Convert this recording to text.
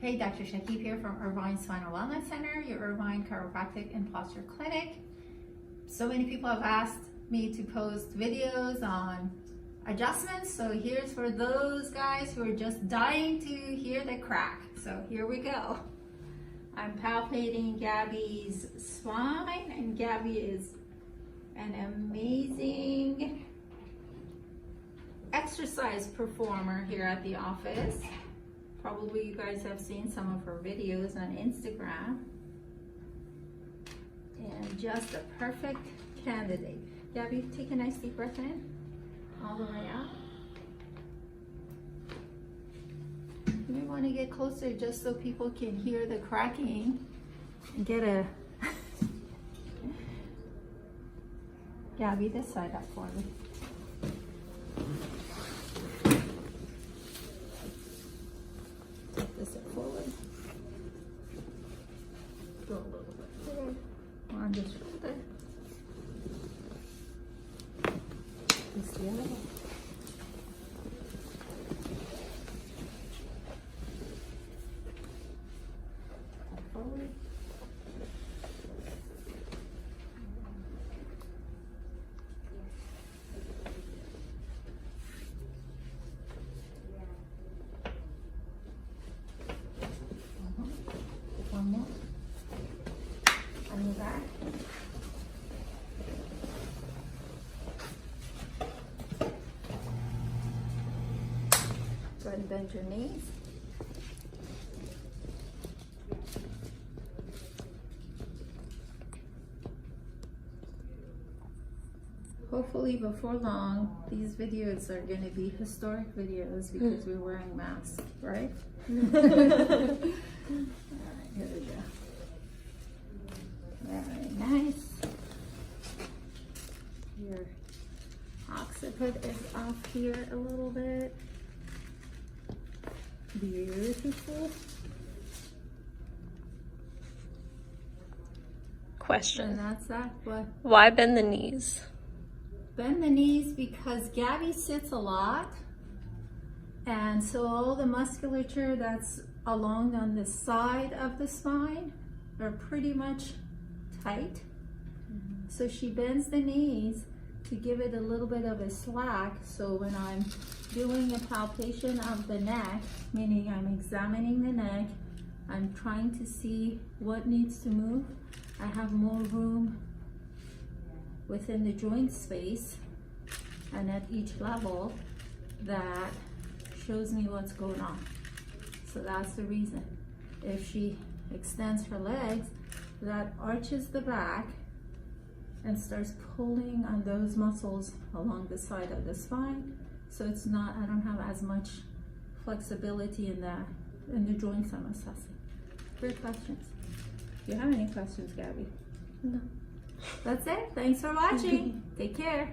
Hey, Dr. Shakib here from Irvine Spinal Wellness Center, your Irvine Chiropractic and Posture Clinic. So many people have asked me to post videos on adjustments, so here's for those guys who are just dying to hear the crack. So here we go. I'm palpating Gabby's spine, and Gabby is an amazing exercise performer here at the office. Probably you guys have seen some of her videos on Instagram. And just a perfect candidate. Gabby, take a nice deep breath in, all the way out. You may want to get closer just so people can hear the cracking and get a... Gabby, this side up for me. Take this step forward. Go a little bit forward. On the shoulder. This the other one. Forward. One more. On your back. Go ahead and bend your knees. Hopefully before long, these videos are going to be historic videos because we're wearing masks, right? Alright, here we go. Very nice. Your occiput is off here a little bit. Beautiful. Question. And that's that. What? Why bend the knees? Bend the knees because Gabby sits a lot, and so all the musculature that's along on the side of the spine are pretty much tight. So she bends the knees to give it a little bit of a slack, so when I'm doing a palpation of the neck, meaning I'm examining the neck, I'm trying to see what needs to move. I have more room within the joint space, and at each level that shows me what's going on. So that's the reason. If she extends her legs, that arches the back and starts pulling on those muscles along the side of the spine. So it's not, I don't have as much flexibility in the joints I'm assessing. Great questions. Do you have any questions, Gabby? No. That's it. Thanks for watching. Take care.